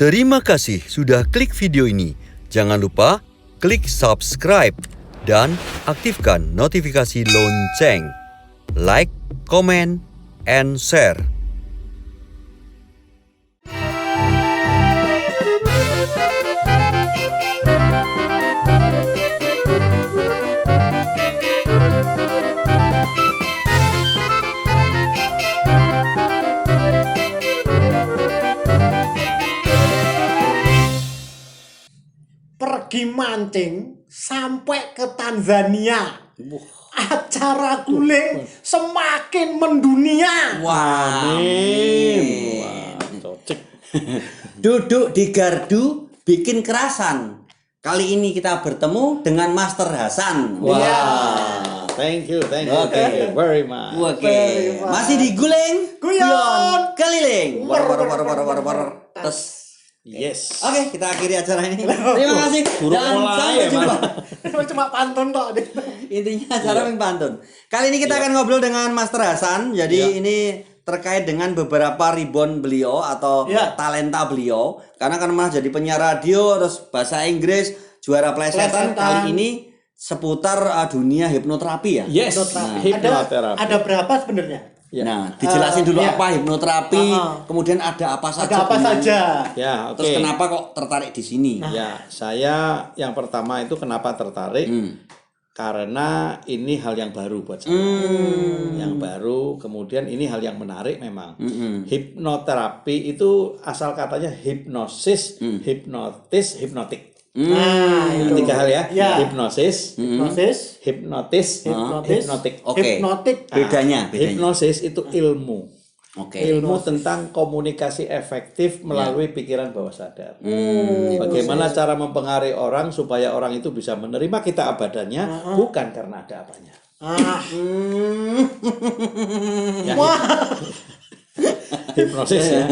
Terima kasih sudah klik video ini. Jangan lupa klik subscribe dan aktifkan notifikasi lonceng. Like, comment, and share. Pergi mancing sampai ke Tanzania. Acara guling semakin mendunia. Amin. Cocok. Duduk di gardu bikin kerasan. Kali ini kita bertemu dengan Master Hasan. Wah, thank you very much. Oke. Masih di guling, Guyon. keliling. Tes. Yes. Oke, kita akhiri acara ini. Terima kasih. Buruk Dan mulai sampai ya, jumpa. Cuma pantun tok. Intinya acara yang pantun. Kali ini kita akan ngobrol dengan Master Hasan. Jadi ini terkait dengan beberapa ribon beliau atau talenta beliau. Karena kan malah jadi penyiar radio, terus bahasa Inggris, juara plesetan. Kali ini seputar dunia hipnoterapi ya. Yes. Hipnoterapi. Ada berapa sebenarnya? Ya. Nah, dijelasin dulu apa hipnoterapi, kemudian ada apa saja. Ada apa saja? Ya, oke. Terus kenapa kok tertarik di sini? Ya, saya yang pertama itu kenapa tertarik? Karena ini hal yang baru buat saya. Yang baru, kemudian ini hal yang menarik memang. Hipnoterapi itu asal katanya hipnosis, hipnotis, hipnotik. Tiga hal ya. Hipnosis, Hipnosis, hipnotis, hipnotik. Oke. hipnotik. Bedanya. Hipnosis itu ilmu. Oke. Ilmu tentang komunikasi efektif melalui pikiran bawah sadar. Bagaimana cara mempengaruhi orang supaya orang itu bisa menerima kita apa adanya, bukan karena ada apanya. Hipnosis ya,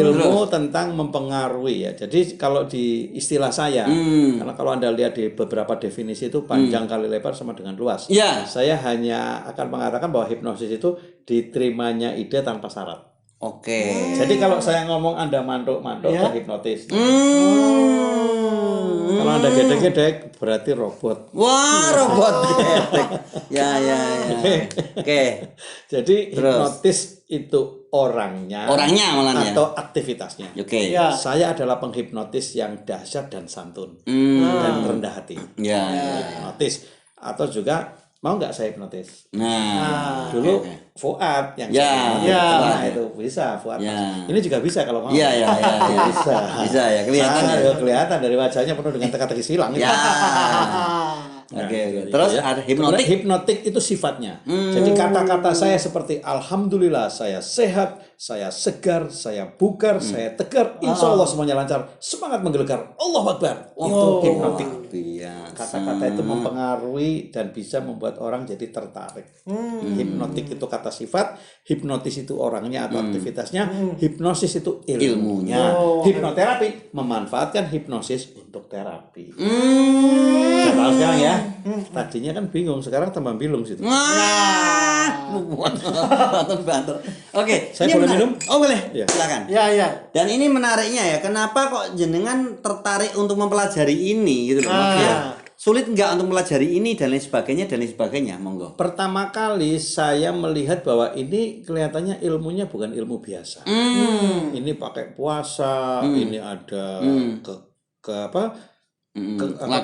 ilmu tentang mempengaruhi ya. Jadi kalau di istilah saya, karena kalau Anda lihat di beberapa definisi itu panjang kali lebar sama dengan luas. Ya. Saya hanya akan mengatakan bahwa hipnosis itu diterimanya ide tanpa syarat. Oke. Jadi kalau saya ngomong Anda mantuk-mantuk ke hipnotis. Kalau Anda gedek-gedek berarti robot. Wah, robot gedek. Ya. Oke. Jadi hipnotis itu orangnya malah ya. atau aktivitasnya. Oke. Ya. Saya adalah penghipnotis yang dahsyat dan santun dan rendah hati. Ya. Hipnotis atau juga mau nggak saya hipnotis? Nah, Dulu Fuad yang nah itu bisa Fuad. Ini juga bisa kalau mau. Iya. Bisa. Bisa ya, kelihatan. Kelihatan dari wajahnya penuh dengan teka-teki silang. Ya. Oke. Terus ada hipnotik. Hipnotik itu sifatnya. Jadi kata-kata saya seperti alhamdulillah saya sehat, saya segar, saya bugar, saya tegar, insya Allah semuanya lancar, semangat menggelegar, Allahu Akbar. Itu hipnotik. Kata-kata itu mempengaruhi dan bisa membuat orang jadi tertarik. Hipnotik itu kata sifat, hipnotis itu orangnya atau aktivitasnya, hipnosis itu ilmunya. Hipnoterapi memanfaatkan hipnosis untuk terapi. Tahu sekarang ya? Tadinya kan bingung, sekarang tambah bingung situ. Bantu. Oke, Saya ini boleh minum? Oh, boleh. Ya. Silakan. Ya. Dan ini menariknya ya, kenapa kok jenengan tertarik untuk mempelajari ini gitu loh. Maksudnya, sulit nggak untuk mempelajari ini dan lain sebagainya, monggo. Pertama kali saya melihat bahwa ini kelihatannya ilmunya bukan ilmu biasa. Ini pakai puasa, ini ada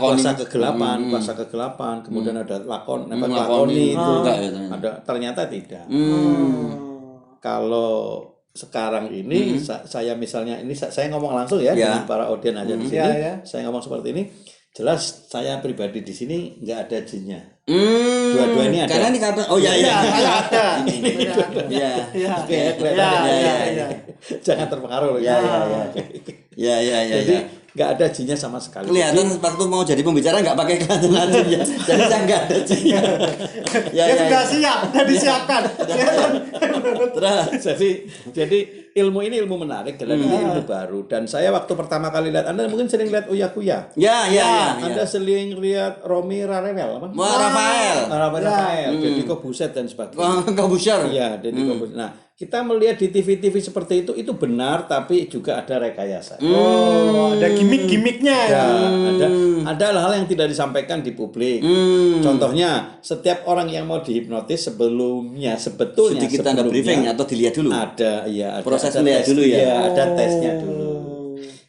puasa kegelapan, kemudian ada lakoni itu, ada ternyata tidak. Kalau sekarang ini saya misalnya ini saya ngomong langsung ya dengan para audien aja di sini, saya ngomong seperti ini, jelas saya pribadi di sini nggak ada jinnya. Dua-dua ini ada. Karena dikatakan Ada. Oke, kelihatan. Jangan terpengaruh. Jadi nggak ada jinnya sama sekali. Kelihatan waktu mau jadi pembicara nggak pakai kelihatan ya. Jadi saya nggak ada jinnya. Sudah siap, sudah disiapkan. Jadi ilmu ini ilmu menarik, ini ilmu baru. Dan saya waktu pertama kali lihat, Anda mungkin sering lihat Uya Kuya. Anda sering lihat Romi Rarewel apa? Rafael. Rafael, Deddy Kobuset dan sebagainya. Kobuser. Iya, Deddy Kobuset. Nah, kita melihat di TV-TV seperti itu benar, tapi juga ada rekayasa. Oh, ada gimmick-gimmicknya ya. Ada hal-hal yang tidak disampaikan di publik. Contohnya, setiap orang yang mau dihipnotis sebetulnya sedikit tanda briefing atau dilihat dulu. Ada proses ada melihat tes, dulu ya. Iya, ada tesnya dulu.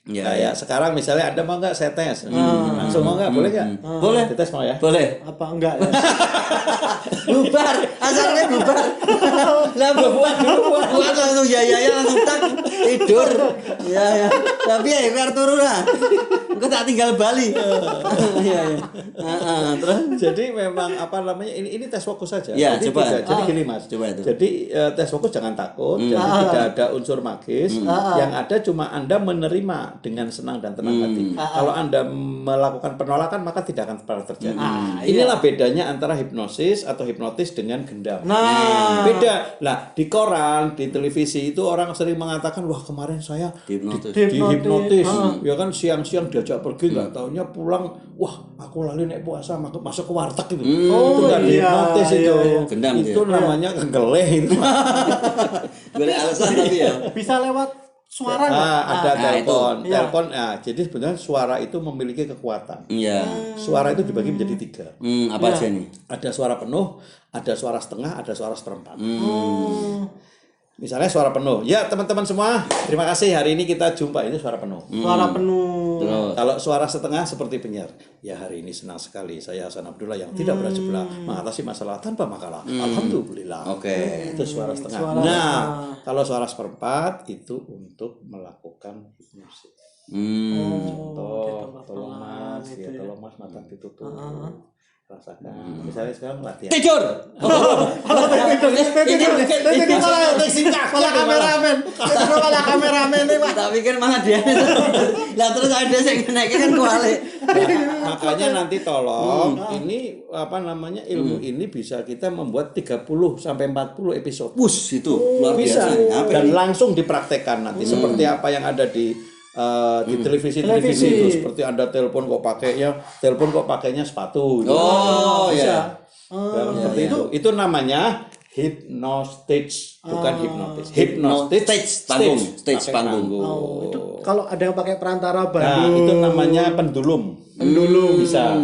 Ya, Kayak sekarang misalnya Anda mau nggak saya tes, langsung mau nggak, boleh nggak? Boleh. Dites mau ya? Boleh. Apa enggak ya? Bubar, asalnya bubar. Lah buat langsung ya langsung tak tidur. Ya. Tapi ya biar turun lah. Engko tak tinggal Bali. Iya. Terus Jadi memang apa namanya ini tes fokus saja. Ya, jadi coba. jadi gini Mas. Coba itu. Jadi tes fokus jangan takut. Jadi tidak ada unsur magis. Yang ada cuma Anda menerima dengan senang dan tenang hati. Kalau Anda melakukan penolakan maka tidak akan pernah terjadi. Inilah bedanya antara hipnosis atau hipnotis dengan gendam. Beda. Lah di koran, di televisi itu orang sering mengatakan wah kemarin saya dihipnotis. Ya kan siang-siang diajak pergi nggak taunya pulang wah aku lali naik puasa masuk ke warteg itu. Itu nggak dihipnotis itu. Gendam itu namanya kegeleh itu. boleh alasan tapi ya. Bisa lewat suara nggak? Ada telepon. itu. Telepon. Jadi sebenarnya suara itu memiliki kekuatan. Iya. Suara itu dibagi menjadi 3. Apa aja nih? Ada suara penuh, ada suara setengah, ada suara seperempat. Misalnya suara penuh. Ya teman-teman semua, terima kasih hari ini kita jumpa ini suara penuh. Suara penuh. Kalau suara setengah seperti penyiar. Ya hari ini senang sekali saya Hasan Abdullah yang tidak berat sebelah mengatasi masalah tanpa makalah. Alhamdulillah. Oke. Itu suara setengah. Kalau suara seperempat itu untuk melakukan hipnosis. Contoh, tolong mas mata ditutup. Rasakan. Misalnya sekarang latihan. Tidur. Ini malah kameramen. Itu malah kameramen nih, Pak. Tak pikir malah dia. Lah terus ada sing naik kan kuali. Makanya nanti tolong ini apa namanya ilmu ini bisa kita membuat 30 sampai 40 episode. Pus itu luar Bisa biasa. dan langsung dipraktekkan nanti seperti apa yang ada di televisi itu seperti Anda telepon kok pakainya sepatu gitu. Iya. Seperti itu namanya hypnostage bukan hipnotis. Stage panggung. Itu kalau ada yang pakai perantara Nah, Bandung. itu namanya pendulum bisa.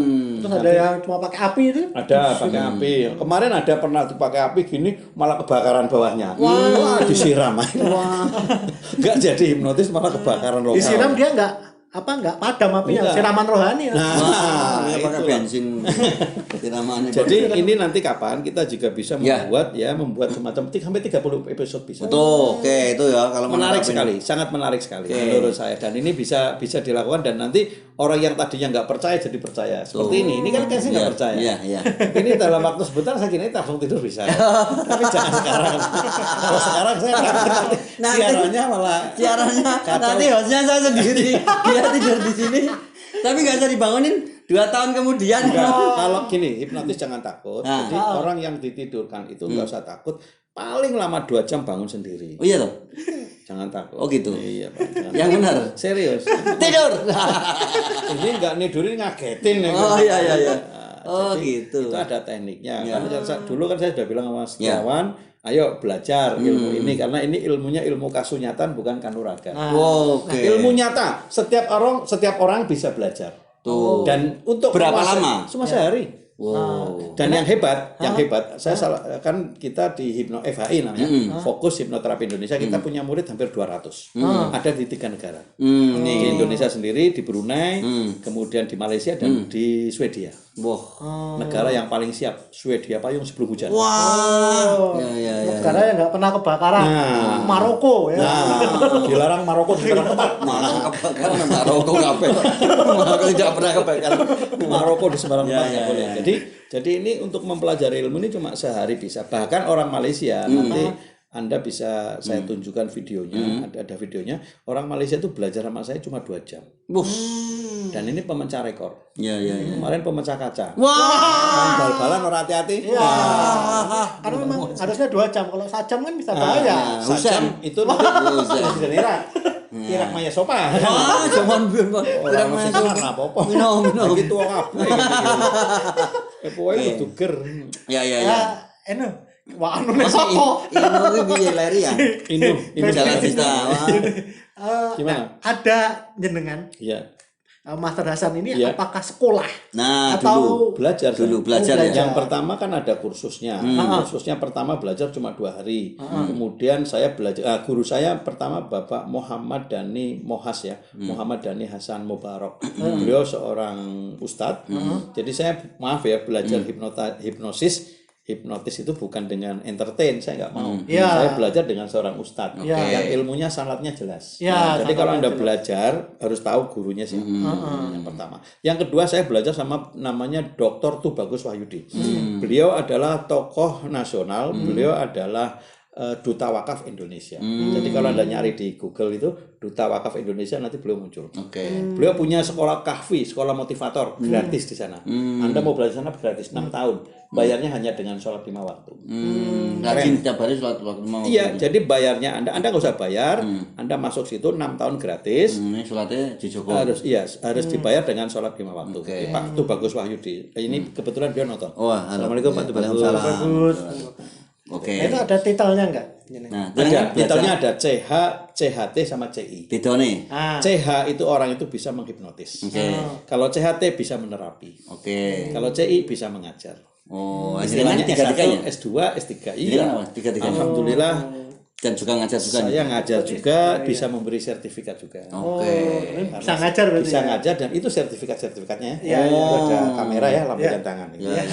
Terus ada yang cuma pakai api itu? Ada pakai api. Kemarin ada pernah pakai api gini malah kebakaran bawahnya. Wah, disiram. Enggak jadi hipnotis malah kebakaran lokal. Disiram dia enggak padam apinya, siraman rohani. Pakai bensin. Siraman. Jadi ini nanti kapan kita juga bisa membuat semacam sampai 30 episode bisa. Betul. Oke, itu ya kalau Menarik sekali, sangat menarik sekali menurut saya. Dan ini bisa dilakukan dan nanti orang yang tadinya nggak percaya jadi percaya. Seperti ini kan saya nggak percaya. Iya. Ini dalam waktu sebentar saya kira langsung tidur bisa. Tapi jangan sekarang. Kalau sekarang saya nanti siarannya nanti hostnya saya sendiri. Dia tidur di sini. Tapi nggak bisa dibangunin 2 tahun kemudian. Kalau gini, hipnotis jangan takut. Jadi orang yang ditidurkan itu nggak usah takut. Paling lama 2 jam bangun sendiri. Oh iya toh? Jangan takut. Oh gitu. Iya, Pak. Yang benar. Serius. Tidur. Ini nggak nidurin ngagetin. Oh iya. Jadi, Gitu. Itu ada tekniknya. Dulu kan saya sudah bilang sama sekawan, ayo belajar ilmu ini karena ini ilmunya ilmu kasunyatan bukan kanuragan. Oke. Ilmu nyata. Setiap orang bisa belajar. Tuh. Dan untuk Berapa lama? Cuma sehari. Wow. Dan yang hebat, saya kan kita di FHI namanya, Fokus Hipnoterapi Indonesia, kita punya murid hampir 200. Ada di 3 negara. Di Indonesia sendiri, di Brunei, kemudian di Malaysia dan di Swedia. Wah. Negara yang paling siap, Swedia payung sebelum hujan. Wah. Ya. Negara yang nggak pernah kebakaran. Maroko ya. Dilarang Maroko di seberang tempat. Malah kebakaran Maroko kabeh. Maroko tidak pernah kebakaran. Maroko di seberang tempat nggak boleh. Jadi ini untuk mempelajari ilmu ini cuma sehari bisa. Bahkan orang Malaysia nanti Anda bisa saya tunjukkan videonya, ada videonya. Orang Malaysia itu belajar sama saya cuma 2 jam. Dan ini pemecah rekor. Iya. Kemarin pemecah kaca. Wah. Bal-balan orang hati-hati. Iya. Karena memang harusnya 2 jam. Kalau 1 jam kan bisa bahaya. Sajam itu nanti Irak. Irak Maya Sopa. Wah, jangan biar Orang masih kenal apa-apa. Minum. Gitu kabeh. Pokoke kudu ger. Ya. Eno, Wah, anu nek sapa? Ilmu kuwi piye leri ya? Ini Jalan Vista. Wah. Gimana? Ada jenengan Iya. Master Hasan ini Iya. apakah sekolah Nah, atau Belajar belajar ya. Yang pertama kan ada kursusnya. Kursusnya pertama belajar cuma 2 hari. Kemudian saya belajar. Guru saya pertama Bapak Muhammad Dhani Mohas ya, Muhammad Dhani Hasan Mubarak. Beliau seorang ustadz. Jadi saya belajar hipnosis. Hipnotis itu bukan dengan entertain, saya nggak mau. Ya. Saya belajar dengan seorang ustadz yang ilmunya sanatnya jelas. Ya, Jadi kalau Anda sanatnya belajar harus tahu gurunya siapa. Yang pertama. Yang kedua saya belajar sama namanya Dr. Tubagus Wahyudi. Beliau adalah tokoh nasional, beliau adalah Duta Wakaf Indonesia. Jadi kalau Anda nyari di Google itu Duta Wakaf Indonesia nanti beliau muncul. Beliau punya sekolah kahfi, sekolah motivator gratis di sana. Anda mau belajar sana gratis 6 tahun. Bayarnya hanya dengan sholat 5 waktu. Rajin tiap hari sholat waktu mau. Iya, jadi bayarnya Anda nggak usah bayar. Anda masuk situ 6 tahun gratis. Ini sholatnya di Joko. Harus dibayar dengan sholat 5 waktu. Pak Tubagus Wahyudi. Ini kebetulan dia nonton. Assalamualaikum Pak Tubagus. bagus? Oke. Itu ada titelnya enggak? Nah, Ada, titelnya ada CH, CHT sama CI. beda nih. CH itu orang itu bisa menghipnotis. Kalau CHT bisa menerapi. Kalau CI bisa mengajar. Oh, Istilahnya tiga-tiganya. S1, S2, S3. Ini Iya. kan tiga-tiganya. Alhamdulillah Dan juga ngajar juga. saya ngajar juga, bisa memberi sertifikat juga. Bisa ngajar berarti. Bisa ngajar dan itu sertifikatnya. Iya, Itu ada kamera ya, lambaikan tangan. Ya.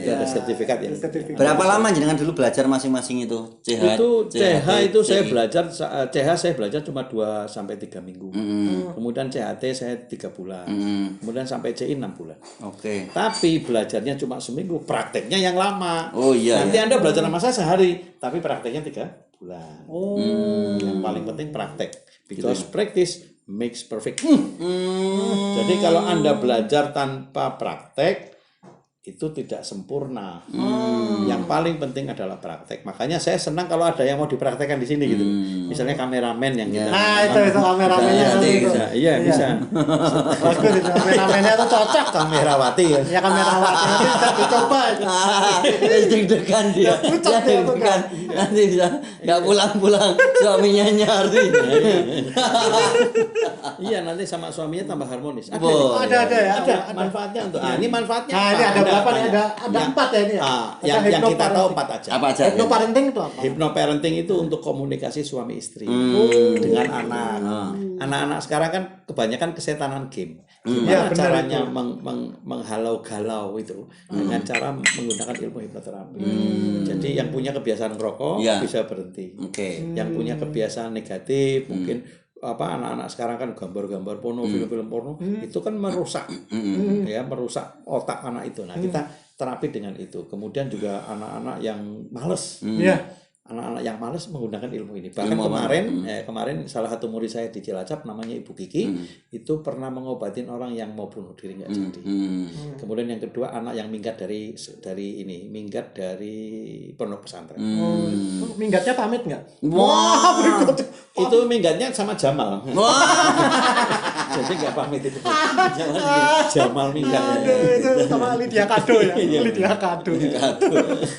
Itu ada sertifikat ya. Berapa lama jenengan dulu belajar masing-masing itu? Itu CH itu saya belajar CH saya belajar cuma 2 sampai 3 minggu. Kemudian CHT saya 3 bulan. Kemudian sampai CI 6 bulan. Tapi belajarnya cuma seminggu, prakteknya yang lama. Oh iya. Nanti Anda belajar sama saya sehari, tapi prakteknya 3 bulan. Yang paling penting praktek. Because practice makes perfect. Jadi kalau Anda belajar tanpa praktek itu tidak sempurna. Yang paling penting adalah praktek. Makanya saya senang kalau ada yang mau dipraktekkan di sini gitu. Misalnya kameramen yang kita. Nah, itu kameramennya itu. Iya, bisa. Bagus itu kameramennya tuh cocok. Kamerawati ya. Ya kamerawati itu bisa dicoba itu. Deg-degan dia. Pucat Dia dia tuh, deg-degan. Nanti bisa nggak pulang-pulang suaminya nyari. Iya, nanti sama suaminya tambah harmonis. Ada ya. Ada manfaatnya untuk. Ini manfaatnya. Nah, ini ada berapa nih? Ada 4 ya ini ya. Yang kita tahu 4 aja. Apa aja? Hypnoparenting itu apa? Hypnoparenting itu untuk komunikasi suami istri dengan anak. Anak-anak sekarang kan kebanyakan kesetanan game. Gimana caranya menghalau-galau itu dengan cara menggunakan ilmu hipnoterapi. Jadi yang punya kebiasaan ngerokok bisa berhenti. Yang punya kebiasaan negatif mungkin anak-anak sekarang kan gambar-gambar porno, film-film porno itu kan merusak merusak otak anak itu. Nah, kita terapi dengan itu. Kemudian juga anak-anak yang males. Anak-anak yang malas menggunakan ilmu ini. Bahkan kemarin salah satu murid saya di Cilacap namanya Ibu Kiki itu pernah mengobatin orang yang mau bunuh diri nggak jadi. Kemudian yang kedua anak yang minggat dari pondok pesantren. Minggatnya pamit nggak? Wah, itu minggatnya sama Jamal. Jadi nggak pamit itu. Jamal minggat. Itu sama Lydia Kado ya. Lydia Kado.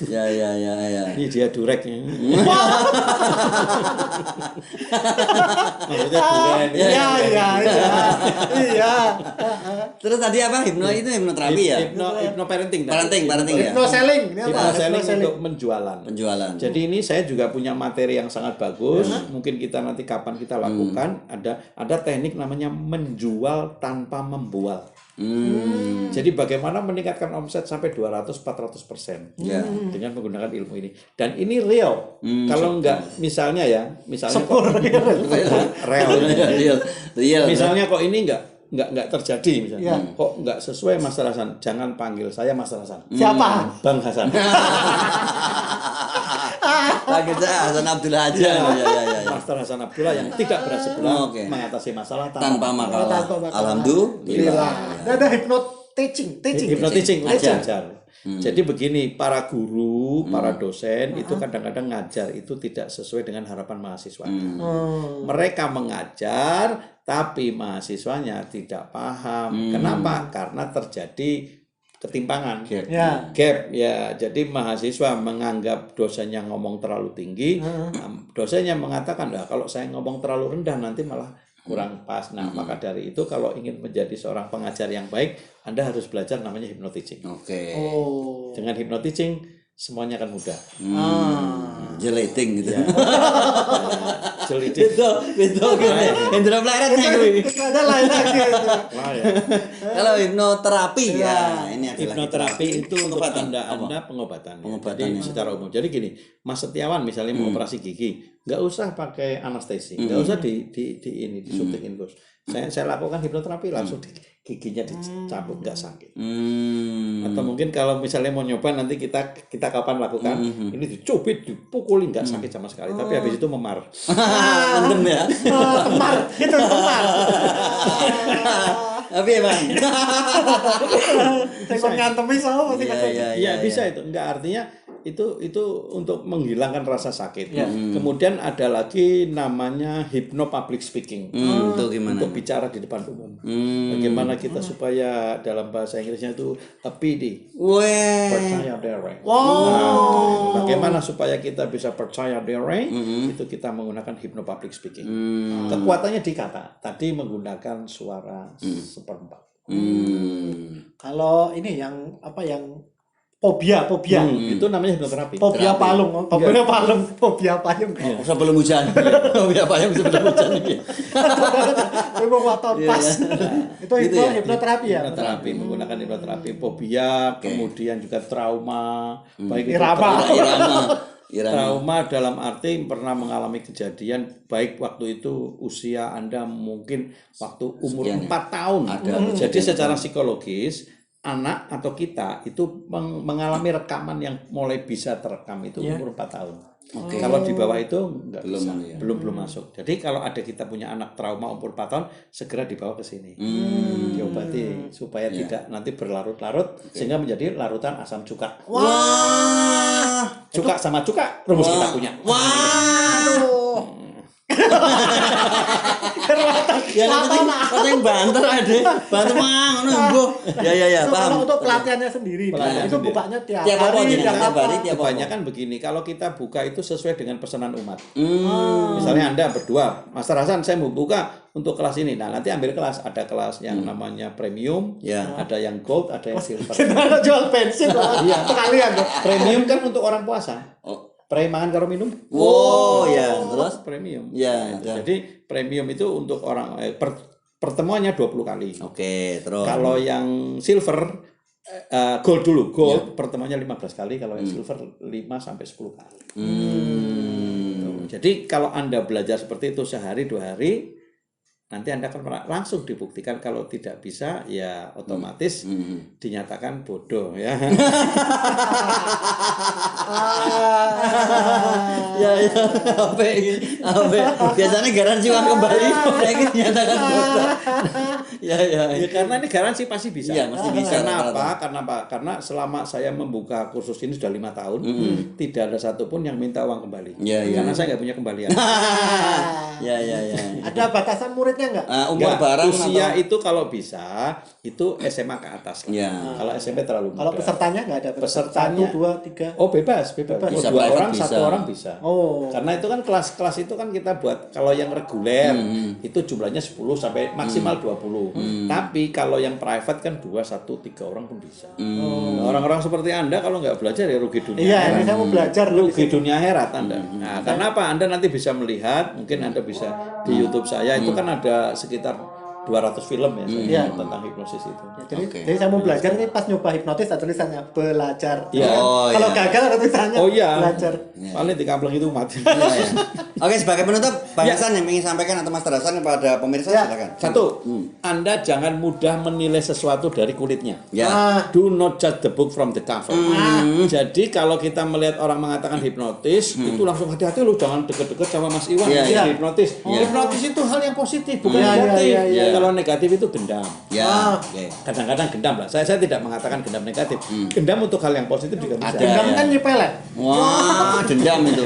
Ya. Ini dia dureknya. Maksudnya duren. Iya. Terus tadi apa? Hipnoterapi ya? Parenting ya? Hypnoselling. Ini apa? Hypnoselling untuk penjualan. Jadi ini saya juga punya materi yang sangat bagus. Mungkin kita nanti kapan kita lakukan ada teknik namanya menjual tanpa membual. Jadi bagaimana meningkatkan omset sampai 200-400% dengan menggunakan ilmu ini. Dan ini real. Kalau enggak misalnya real. Misalnya kok ini enggak terjadi misalnya. Kok enggak sesuai Mas Hasan, jangan panggil saya Mas Hasan. Siapa? Bang Hasan. Panggil saya Hasan Abdullah aja. Master Hasan Abdullah yang tidak berat sebelah mengatasi masalah tanpa masalah. Alhamdulillah. Ada hypnoteaching. Ajar. Jadi begini, para guru, para dosen itu kadang-kadang ngajar itu tidak sesuai dengan harapan mahasiswanya. Mereka mengajar tapi mahasiswanya tidak paham. Kenapa? Karena terjadi ketimpangan. Ya. Gap ya, jadi mahasiswa menganggap dosennya ngomong terlalu tinggi, dosennya mengatakan, nah, kalau saya ngomong terlalu rendah nanti malah kurang pas. Nah, maka dari itu kalau ingin menjadi seorang pengajar yang baik, Anda harus belajar namanya hypnoteaching. Oke. Oh. Dengan hypnoteaching semuanya akan mudah. Jeleting gitu. Jelidik. Betul gini. Indra Plaretnya kuwi. Ada lain lagi itu. Wah, ya. Kalau hipnoterapi ya, ini adalah Hipnoterapi itu untuk pengobatan. Anda pengobatan. Pengobatan, Jadi ya. secara umum. Jadi gini, Mas Setiawan misalnya mau operasi gigi, nggak usah pakai anestesi, nggak usah disuntik infus. Saya lakukan hipnoterapi langsung giginya dicabut, nggak sakit. Atau mungkin kalau misalnya mau nyoba nanti kita kapan lakukan, ini dicubit, dipukuli, nggak sakit sama sekali. Tapi habis itu memar. Mendem ya. Kemar, itu kemar. Tapi emang. Saya kon ngantemi sama masih kesel. Iya bisa itu, enggak artinya itu untuk menghilangkan rasa sakit. Kemudian ada lagi namanya hypno public speaking. Itu gimana? Untuk bicara di depan umum. Bagaimana kita supaya dalam bahasa Inggrisnya itu a PD, Weh. percaya diri. Wow. Nah, bagaimana supaya kita bisa percaya diri? Itu kita menggunakan hypno public speaking. Kekuatannya di kata. Tadi menggunakan suara seperempat. Kalau ini yang apa yang fobia. Itu namanya hipnoterapi. Fobia palung, fobia payung. Sebelum hujan. Fobia payung sebelum hujan iki. Memang waktu pas. Itu Gitu ya? hipnoterapi ya. Hipnoterapi, menggunakan hipnoterapi fobia, kemudian juga trauma, baik itu Irama. Irama. trauma dalam arti pernah mengalami kejadian baik waktu itu usia Anda mungkin waktu umur Sekian ya? 4 tahun. Ada Jadi secara psikologis anak atau kita itu mengalami rekaman yang mulai bisa terekam itu umur 4 tahun. Oke. Kalau di bawah itu enggak Belum, bisa, ya. belum masuk. Jadi kalau ada kita punya anak trauma umur 4 tahun, segera dibawa ke sini. Diobati supaya tidak nanti berlarut-larut sehingga menjadi larutan asam cuka. Wah. Cuka sama cuka rumus kita punya. Waduh. Ya yang banter ada. Banter mang ngono mbuh. Ya, Itu paham. kalau untuk pelatihannya sendiri, Pelatihan itu sendiri. bukanya tiap Tiap apa hari, jadi tiap tiap apa. hari tiap apa. Kebanyakan begini, kalau kita buka itu sesuai dengan pesanan umat. Misalnya Anda berdua, Master Hasan saya mau buka untuk kelas ini. Nah, nanti ambil kelas, ada kelas yang namanya premium, Ya. ada yang gold, ada yang silver. Kita jual bensin sekalian dong. Premium kan untuk orang puasa. Oh. Pre mangan karo minum. Oh, ya, terus Premium. ya. Jadi premium itu untuk orang pertemuannya 20 kali. Oke, terus. Kalau yang silver gold dulu, gold pertemuannya 15 kali, kalau yang silver 5 sampai 10 kali. Jadi kalau Anda belajar seperti itu sehari 2 hari, nanti Anda akan langsung dibuktikan. Kalau tidak bisa, ya otomatis dinyatakan bodoh ya. Ya, apa ini? Biasanya garansi uang kembali, saya ini nyatakan bodoh. Ya. Ya karena ini garansi pasti bisa. Iya, pasti bisa. Karena apa? Karena selama saya membuka kursus ini sudah 5 tahun, tidak ada satupun yang minta uang kembali. Iya. Karena saya nggak punya kembalian. Ya. Ada batasan muridnya nggak? Umur Nggak, barang usia atau itu kalau bisa itu SMA ke atas. Ya. Kalau SMP terlalu muda. Kalau pesertanya nggak ada? Pesertanya- 1, 2, 3. Oh bebas. Bisa Mau 2 private orang, bisa. 1 orang bisa. Oh. Karena itu kan kelas-kelas itu kan kita buat kalau yang reguler itu jumlahnya 10 sampai maksimal 20. Tapi kalau yang private kan 2, 1, 3 orang pun bisa. Nah, orang-orang seperti Anda kalau nggak belajar ya rugi dunia. Iya, akhirat. ini saya mau belajar loh. Rugi dunia akhirat Anda. Nah, karena apa? Anda nanti bisa melihat, mungkin Anda bisa di YouTube saya itu kan ada sekitar 200 film ya saya Iya. tentang hipnosis itu. Jadi saya mau belajar nih pas nyoba hipnotis ada tulisannya belajar. Iya. Oh, Kalau iya. gagal ada tulisannya Oh iya. belajar. Paling di kampung itu mati. Ya. Oke, sebagai penutup, Bang Hasan yang ingin sampaikan atau Mas Hasan kepada pemirsa silakan. Satu, Anda jangan mudah menilai sesuatu dari kulitnya. Ya. Do not judge the book from the cover. Jadi kalau kita melihat orang mengatakan hipnotis, itu langsung hati-hati lu jangan deket-deket sama Mas Iwan. Iya, Dia iya. hipnotis. Hipnotis itu hal yang positif, bukan Iya, iya, negatif. iya, iya. Kalau negatif itu gendam. Ya. Oke. Kadang-kadang gendam lah. Saya tidak mengatakan gendam negatif. Gendam untuk hal yang positif juga bisa. Ada. Dendam Ya. kan nyepelek. Wah, dendam itu.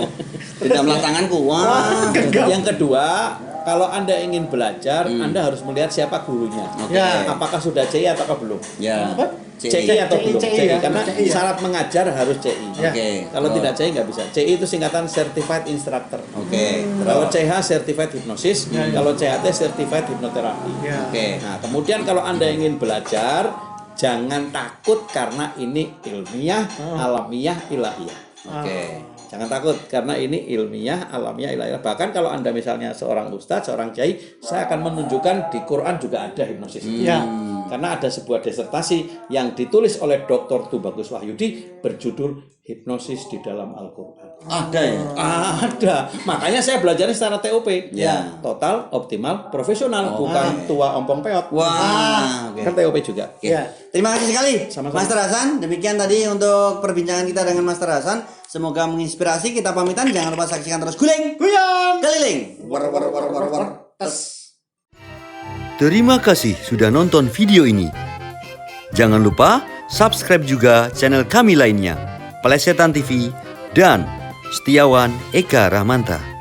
Dendam tanganku. Wah. Yang kedua, kalau Anda ingin belajar, Anda harus melihat siapa gurunya. Oke. Ya. Apakah sudah CI atau belum? Ya. Apa? CI atau belum? CI, CI, ya. karena CI, ya. syarat mengajar harus CI. Oke. Kalau tidak CI nggak bisa. CI itu singkatan Certified Instructor. Oke. Kalau CH Certified Hypnosis, kalau CHT Certified Hypnotherapy. Ya. Oke. Nah, kemudian kalau Anda ingin belajar, jangan takut karena ini ilmiah, alamiah, ilahiyah. Oke. Jangan takut karena ini ilmiah, alamiah, ilahiyah. Bahkan kalau Anda misalnya seorang ustadz, seorang kiai, saya akan menunjukkan di Quran juga ada hipnosis. Ya. Karena ada sebuah disertasi yang ditulis oleh Dr. Tubagus Wahyudi berjudul Hipnosis di dalam Al-Quran. Ada ya? Ada. Makanya saya belajarnya secara TOP. Ya. Total, optimal, profesional, bukan tua ompong peot. Wah, oke. Kan TOP juga. Oke. Ya. Terima kasih sekali, Sama-sama. Master Hasan. Demikian tadi untuk perbincangan kita dengan Master Hasan. Semoga menginspirasi. Kita pamitan. Jangan lupa saksikan terus Guling Guyon. Keliling. War. Tes. Terima kasih sudah nonton video ini. Jangan lupa subscribe juga channel kami lainnya, Plesetan TV dan Setiawan Eka Rahmanta.